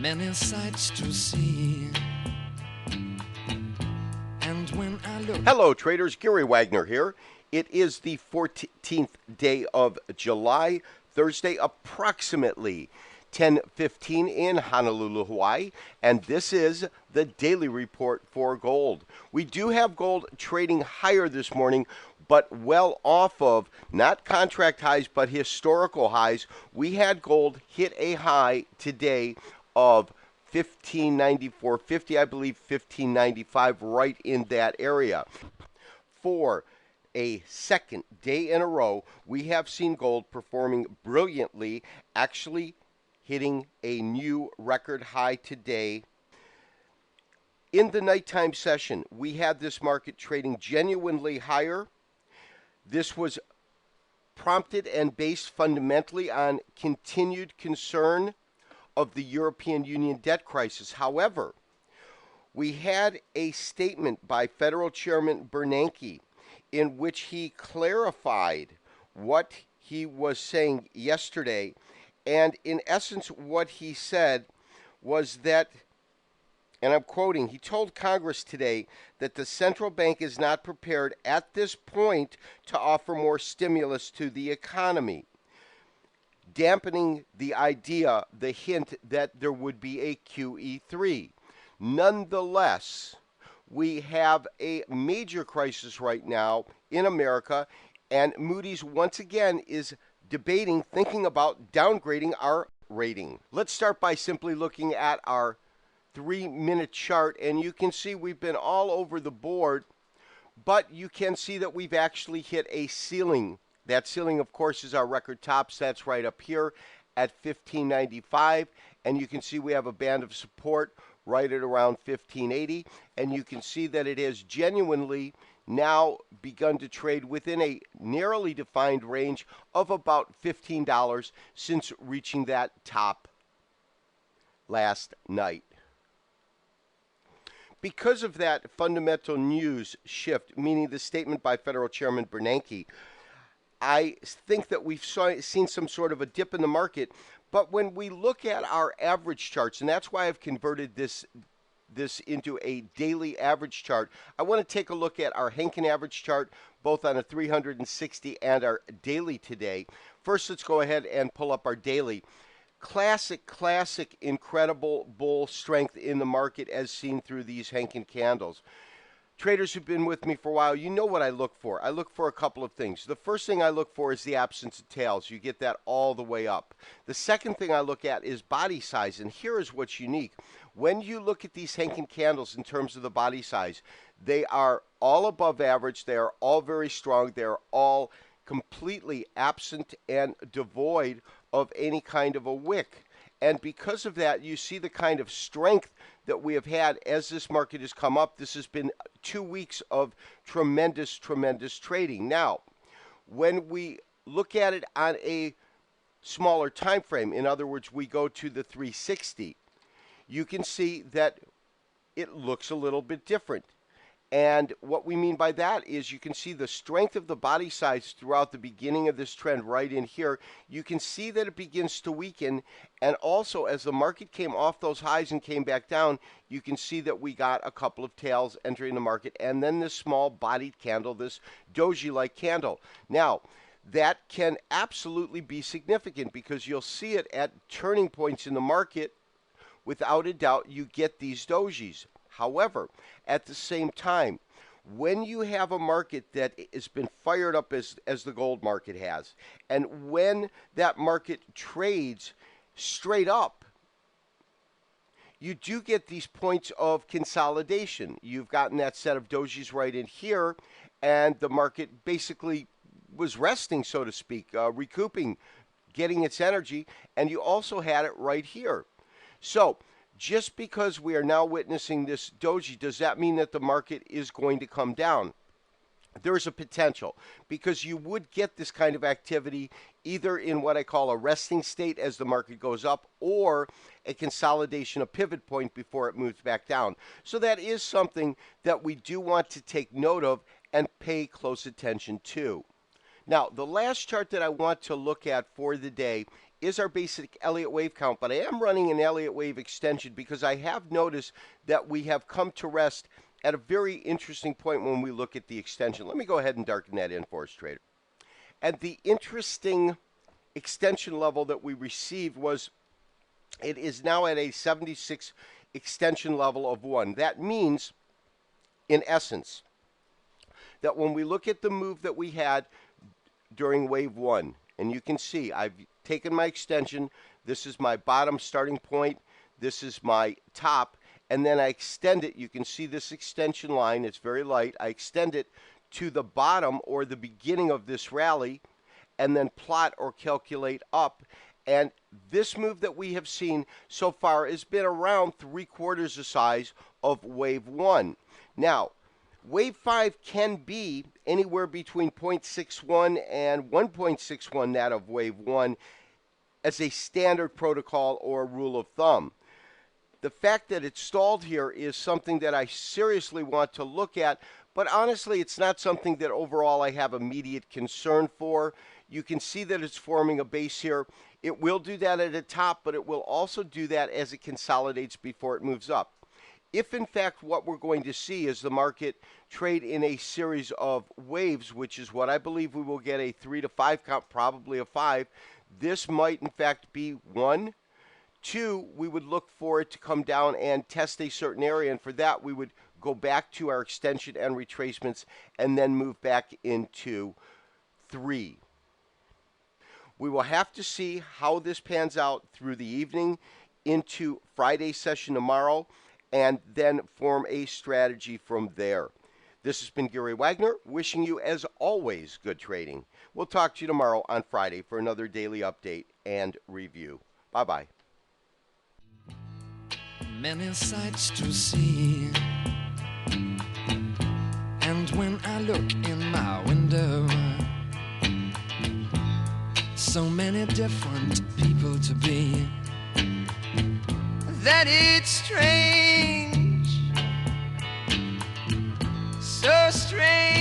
many sights to see. And when I look. Hello, traders. Gary Wagner here. It is the 14th day of July, Thursday, approximately 10:15 in Honolulu, Hawaii, and this is the daily report for gold. We do have gold trading higher this morning, but well off of not contract highs, but historical highs. We had gold hit a high today of 1594.50, I believe 1595, right in that area. For a second day in a row, we have seen gold performing brilliantly, actually hitting a new record high today. In the nighttime session, we had this market trading genuinely higher. This was prompted and based fundamentally on continued concern of the European Union debt crisis. However, we had a statement by Federal Chairman Bernanke in which he clarified what he was saying yesterday. And in essence, what he said was that, and I'm quoting, he told Congress today that the central bank is not prepared at this point to offer more stimulus to the economy, dampening the idea, the hint that there would be a QE3. Nonetheless, we have a major crisis right now in America, and Moody's once again is debating, thinking about downgrading our rating. Let's start by simply looking at our 3-minute chart, and you can see we've been all over the board, but you can see that we've actually hit a ceiling. That ceiling, of course, is our record tops. That's right up here at 1595, and you can see we have a band of support right at around 1580, and you can see that it has genuinely now begun to trade within a narrowly defined range of about $15 since reaching that top last night. Because of that fundamental news shift, meaning the statement by Federal Chairman Bernanke, I think that we've seen some sort of a dip in the market. But when we look at our average charts, and that's why I've converted this into a daily average chart, I want to take a look at our Henkin average chart, both on a 360 and our daily today. First, let's go ahead and pull up our daily. Classic, incredible bull strength in the market as seen through these Henkin candles. Traders who've been with me for a while, you know what I look for. I look for a couple of things. The first thing I look for is the absence of tails. You get that all the way up. The second thing I look at is body size, and here is what's unique. When you look at these Henkin candles in terms of the body size, they are all above average. They are all very strong. They are all completely absent and devoid of any kind of a wick. And because of that, you see the kind of strength that we have had as this market has come up. This has been 2 weeks of tremendous trading. Now, when we look at it on a smaller time frame, in other words, we go to the 360, you can see that it looks a little bit different. And what we mean by that is you can see the strength of the body size throughout the beginning of this trend right in here. You can see that it begins to weaken. And also, as the market came off those highs and came back down, you can see that we got a couple of tails entering the market. And then this small bodied candle, this doji-like candle. Now, that can absolutely be significant because you'll see it at turning points in the market. Without a doubt, you get these dojis. However, at the same time, when you have a market that has been fired up as the gold market has, and when that market trades straight up, you do get these points of consolidation. You've gotten that set of dojis right in here, and the market basically was resting, so to speak, recouping, getting its energy, and you also had it right here. So, just because we are now witnessing this doji, does that mean that the market is going to come down? There's a potential because you would get this kind of activity either in what I call a resting state as the market goes up or a consolidation, a pivot point before it moves back down. So that is something that we do want to take note of and pay close attention to. Now, the last chart that I want to look at for the day is our basic Elliott wave count, but I am running an Elliott wave extension because I have noticed that we have come to rest at a very interesting point when we look at the extension. Let me go ahead and darken that in for us, trader. And the interesting extension level that we received was, it is now at a 76 extension level of 1. That means, in essence, that when we look at the move that we had during wave 1, and you can see I've taken my extension, this is my bottom starting point, this is my top, and then I extend it. You can see this extension line, it's very light. I extend it to the bottom or the beginning of this rally, and then plot or calculate up. And this move that we have seen so far has been around 3/4 the size of wave 1. Now, wave 5 can be anywhere between 0.61 and 1.61 that of wave 1 as a standard protocol or rule of thumb. The fact that it's stalled here is something that I seriously want to look at, but honestly, it's not something that overall I have immediate concern for. You can see that it's forming a base here. It will do that at the top, but it will also do that as it consolidates before it moves up. If, in fact, what we're going to see is the market trade in a series of waves, which is what I believe we will get a 3 to 5 count, probably a 5, this might, in fact, be 1. 2, we would look for it to come down and test a certain area, and for that, we would go back to our extension and retracements and then move back into 3. We will have to see how this pans out through the evening into Friday's session tomorrow, and then form a strategy from there. This has been Gary Wagner, wishing you, as always, good trading. We'll talk to you tomorrow on Friday for another daily update and review. Bye-bye. Many sights to see, and when I look in my window, so many different people to be, that it's strange, so strange.